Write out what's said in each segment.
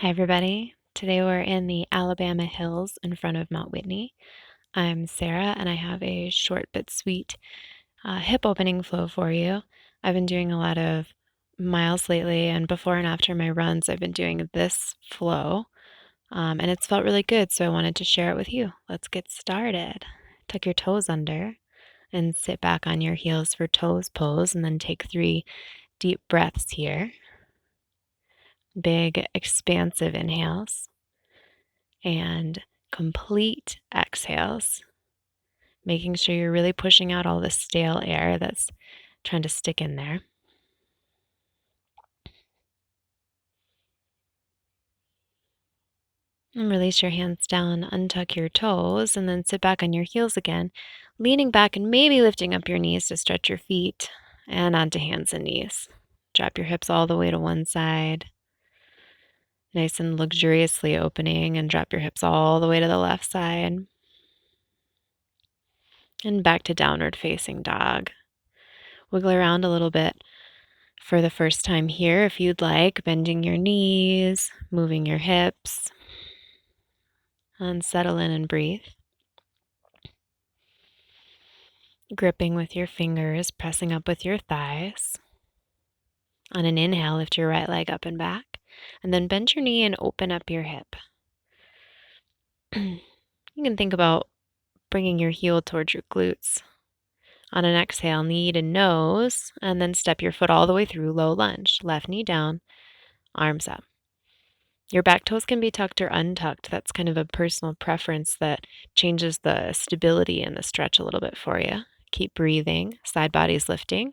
Hi, everybody. Today we're in the Alabama hills in front of Mount Whitney. I'm Sarah, and I have a short but sweet hip opening flow for you. I've been doing a lot of miles lately, and before and after my runs, I've been doing this flow, and it's felt really good, so I wanted to share it with you. Let's get started. Tuck your toes under and sit back on your heels for toes pose, and then take 3 deep breaths here. Big, expansive inhales and complete exhales, making sure you're really pushing out all the stale air that's trying to stick in there. And release your hands down, untuck your toes, and then sit back on your heels again, leaning back and maybe lifting up your knees to stretch your feet and onto hands and knees. Drop your hips all the way to one side, nice and luxuriously opening, and drop your hips all the way to the left side. And back to downward facing dog. Wiggle around a little bit for the first time here if you'd like, bending your knees, moving your hips, and settle in and breathe. Gripping with your fingers, pressing up with your thighs. On an inhale, lift your right leg up and back, and then bend your knee and open up your hip. You can think about bringing your heel towards your glutes. On an exhale, knee to nose, and then step your foot all the way through, low lunge. Left knee down, arms up. Your back toes can be tucked or untucked. That's kind of a personal preference that changes the stability and the stretch a little bit for you. Keep breathing, side body's lifting.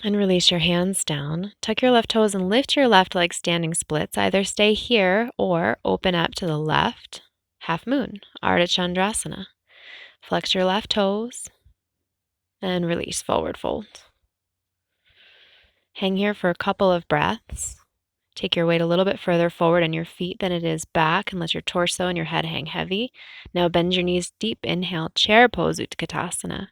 And release your hands down. Tuck your left toes and lift your left leg, standing splits. Either stay here or open up to the left, half moon, Ardha Chandrasana. Flex your left toes and release, forward fold. Hang here for a couple of breaths. Take your weight a little bit further forward on your feet than it is back, and let your torso and your head hang heavy. Now bend your knees deep. Inhale, chair pose, Utkatasana.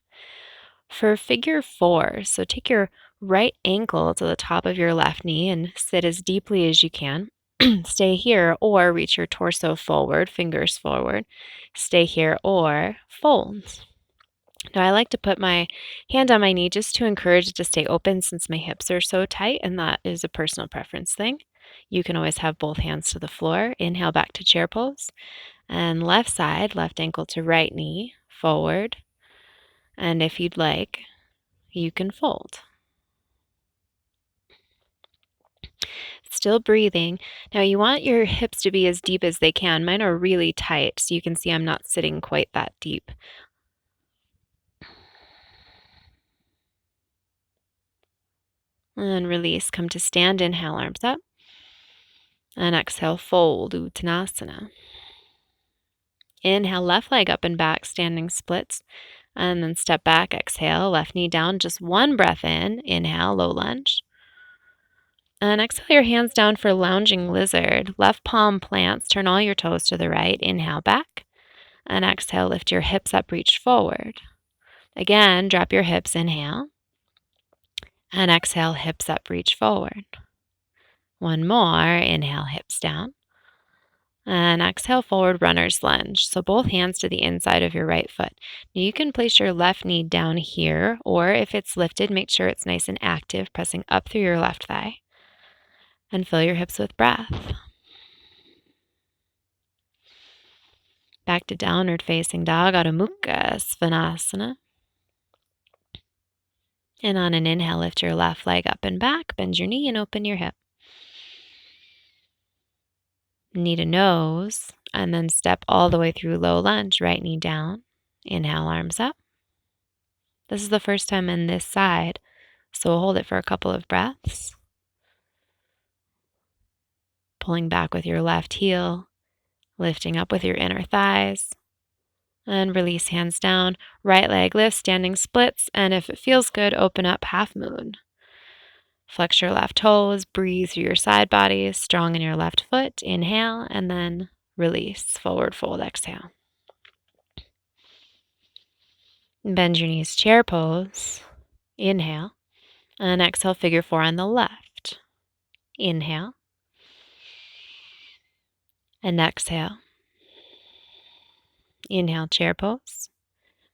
For figure 4, so take your right ankle to the top of your left knee and sit as deeply as you can. Stay here or reach your torso forward, fingers forward. Stay here or fold. Now I like to put my hand on my knee just to encourage it to stay open since my hips are so tight, and that is a personal preference thing. You can always have both hands to the floor. Inhale back to chair pose. And left side, left ankle to right knee, forward. And if you'd like, you can fold. Still breathing. Now you want your hips to be as deep as they can. Mine are really tight, so you can see I'm not sitting quite that deep. And release. Come to stand. Inhale, arms up. And exhale, fold, Uttanasana. Inhale, left leg up and back, standing splits. And then step back, exhale, left knee down. Just one breath in. Inhale, low lunge. And exhale your hands down for lounging lizard. Left palm plants. Turn all your toes to the right. Inhale back. And exhale, lift your hips up, reach forward. Again, drop your hips. Inhale. And exhale, hips up, reach forward. One more. Inhale, hips down. And exhale, forward runner's lunge. So both hands to the inside of your right foot. Now you can place your left knee down here, or if it's lifted, make sure it's nice and active, pressing up through your left thigh. And fill your hips with breath. Back to downward facing dog, Adho Mukha Svanasana. And on an inhale, lift your left leg up and back, bend your knee and open your hip. Knee to nose, and then step all the way through low lunge, right knee down. Inhale, arms up. This is the first time in this side, so we'll hold it for a couple of breaths. Pulling back with your left heel, lifting up with your inner thighs, and release, hands down. Right leg lifts, standing splits, and if it feels good, open up, half moon. Flex your left toes, breathe through your side body, strong in your left foot. Inhale, and then release, forward fold, exhale. Bend your knees, chair pose. Inhale. And exhale, figure 4 on the left. Inhale. And exhale. Inhale, chair pose.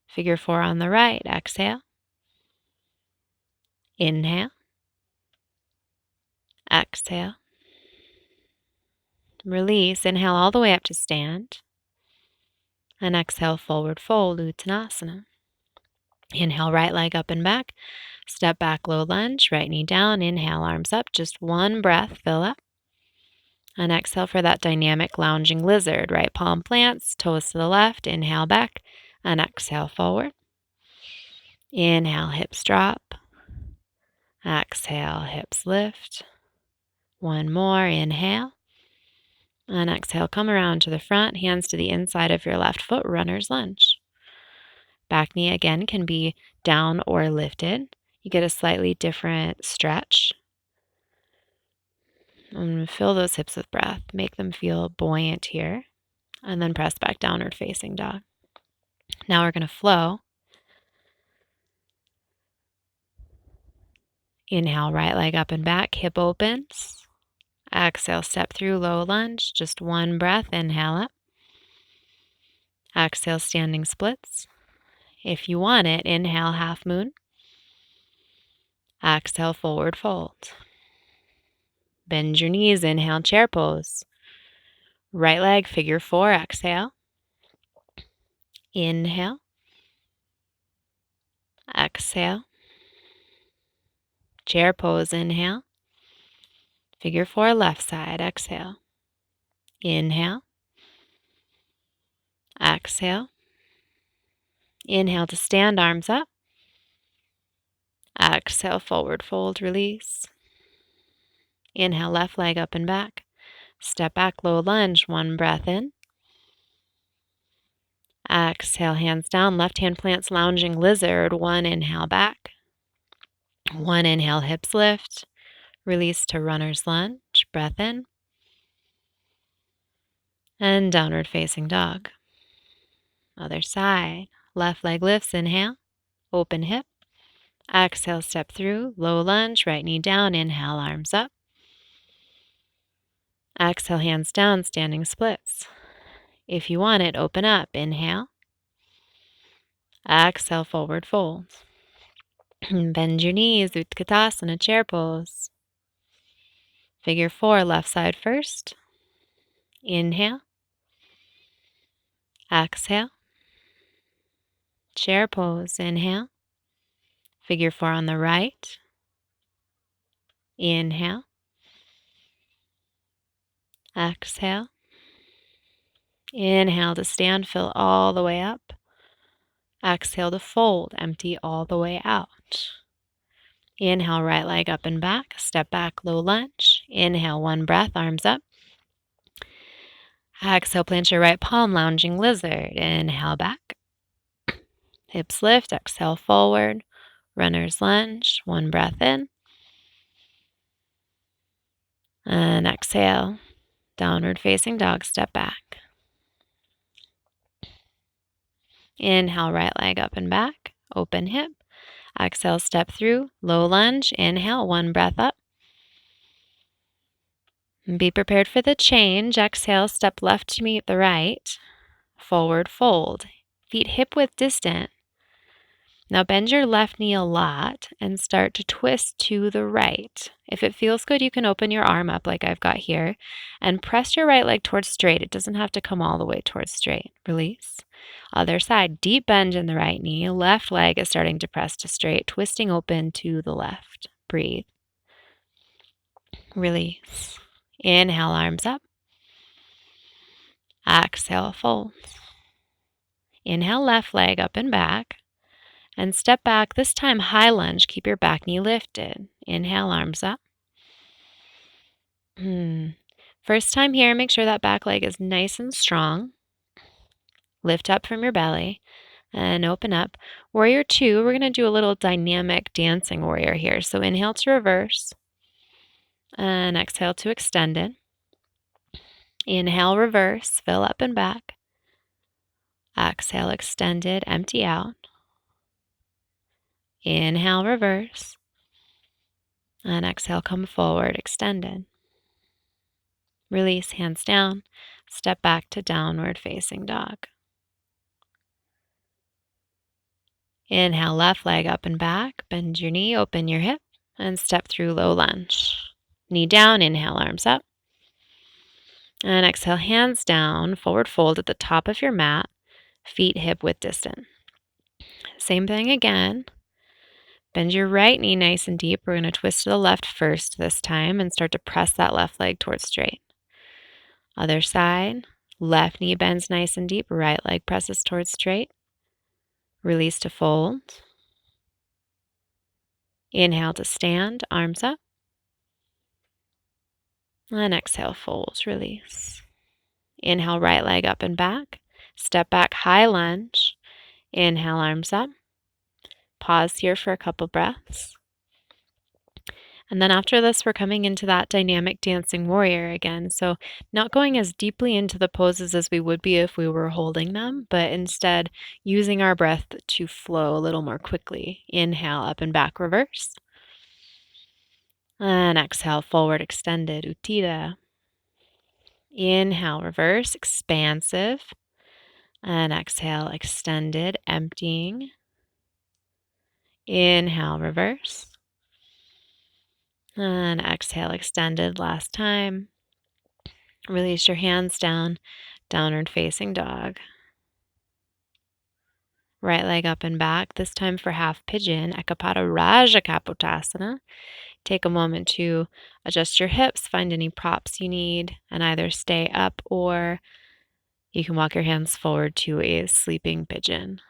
Figure 4 on the right. Exhale. Inhale. Exhale. Release. Inhale all the way up to stand. And exhale, forward fold, Uttanasana. Inhale, right leg up and back. Step back, low lunge, right knee down. Inhale, arms up. Just one breath, fill up. And exhale for that dynamic lounging lizard. Right palm plants, toes to the left. Inhale back. And exhale forward. Inhale, hips drop. Exhale, hips lift. One more, inhale. And exhale, come around to the front, hands to the inside of your left foot, runner's lunge. Back knee again can be down or lifted. You get a slightly different stretch. And fill those hips with breath. Make them feel buoyant here. And then press back, downward facing dog. Now we're going to flow. Inhale, right leg up and back, hip opens. Exhale, step through, low lunge. Just one breath, inhale up. Exhale, standing splits. If you want it, inhale, half moon. Exhale, forward fold. Bend your knees, inhale, chair pose. Right leg, figure 4, exhale. Inhale. Exhale. Chair pose, inhale. Figure 4, left side, exhale. Inhale. Exhale. Inhale to stand, arms up. Exhale, forward fold, release. Inhale, left leg up and back. Step back, low lunge, one breath in. Exhale, hands down, left hand plants lounging lizard, one inhale back. One inhale, hips lift. Release to runner's lunge, breath in. And downward facing dog. Other side, left leg lifts, inhale, open hip. Exhale, step through, low lunge, right knee down, inhale, arms up. Exhale, hands down, standing splits. If you want it, open up, inhale. Exhale, forward fold. Bend your knees, Utkatasana, chair pose. Figure 4, left side first. Inhale. Exhale. Chair pose, inhale. Figure 4 on the right. Inhale. Exhale. Inhale to stand, fill all the way up. Exhale to fold, empty all the way out. Inhale, right leg up and back. Step back, low lunge. Inhale, one breath, arms up. Exhale, plant your right palm, lounging lizard. Inhale back. Hips lift, exhale forward. Runner's lunge, one breath in. And exhale, downward facing dog, step back. Inhale, right leg up and back, open hip. Exhale, step through, low lunge. Inhale, one breath up. Be prepared for the change. Exhale, step left to meet the right. Forward fold. Feet hip width distant. Now bend your left knee a lot and start to twist to the right. If it feels good, you can open your arm up like I've got here and press your right leg towards straight. It doesn't have to come all the way towards straight. Release. Other side, deep bend in the right knee. Left leg is starting to press to straight, twisting open to the left. Breathe. Release. Inhale, arms up. Exhale, fold. Inhale, left leg up and back. And step back, this time high lunge. Keep your back knee lifted. Inhale, arms up. First time here, make sure that back leg is nice and strong. Lift up from your belly and open up. Warrior 2, we're going to do a little dynamic dancing warrior here. So inhale to reverse and exhale to extend it. Inhale, reverse, fill up and back. Exhale, extended, empty out. Inhale, reverse. And exhale, come forward, extended. Release, hands down. Step back to downward facing dog. Inhale, left leg up and back. Bend your knee, open your hip, and step through low lunge. Knee down, inhale, arms up. And exhale, hands down, forward fold at the top of your mat, feet hip width distant. Same thing again. Bend your right knee nice and deep. We're going to twist to the left first this time and start to press that left leg towards straight. Other side, left knee bends nice and deep, right leg presses towards straight. Release to fold. Inhale to stand, arms up. And exhale, fold, release. Inhale, right leg up and back. Step back, high lunge. Inhale, arms up. Pause here for a couple breaths. And then after this, we're coming into that dynamic dancing warrior again. So not going as deeply into the poses as we would be if we were holding them, but instead using our breath to flow a little more quickly. Inhale, up and back, reverse. And exhale, forward, extended, Uttita. Inhale, reverse, expansive. And exhale, extended, emptying. Inhale, reverse. And exhale, extended, last time. Release your hands down, downward facing dog. Right leg up and back, this time for half pigeon, Ekapada Raja Kapotasana. Take a moment to adjust your hips, find any props you need, and either stay up or you can walk your hands forward to a sleeping pigeon.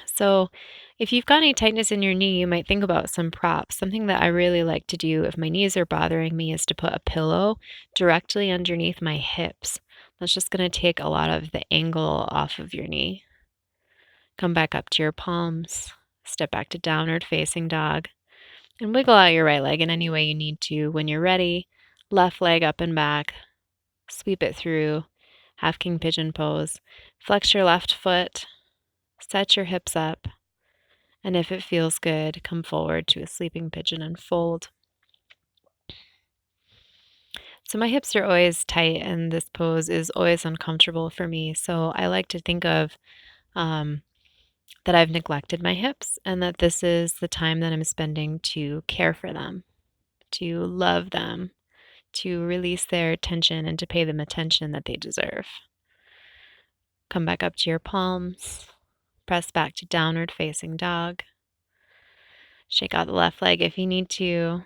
So if you've got any tightness in your knee, you might think about some props. Something that I really like to do if my knees are bothering me is to put a pillow directly underneath my hips. That's just going to take a lot of the angle off of your knee. Come back up to your palms. Step back to downward facing dog. And wiggle out your right leg in any way you need to. When you're ready, left leg up and back. Sweep it through. Half king pigeon pose. Flex your left foot. Set your hips up. And if it feels good, come forward to a sleeping pigeon and fold. So my hips are always tight and this pose is always uncomfortable for me. So I like to think of that I've neglected my hips and that this is the time that I'm spending to care for them, to love them, to release their tension and to pay them attention that they deserve. Come back up to your palms. Press back to downward facing dog. Shake out the left leg if you need to.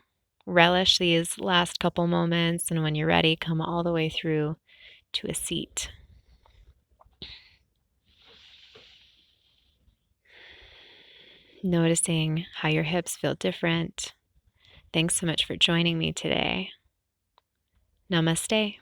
Relish these last couple moments, and when you're ready, come all the way through to a seat. Noticing how your hips feel different. Thanks so much for joining me today. Namaste.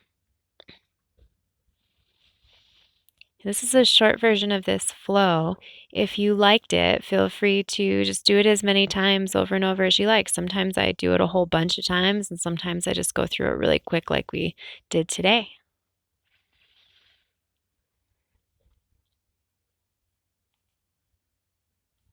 This is a short version of this flow. If you liked it, feel free to just do it as many times over and over as you like. Sometimes I do it a whole bunch of times, and sometimes I just go through it really quick like we did today.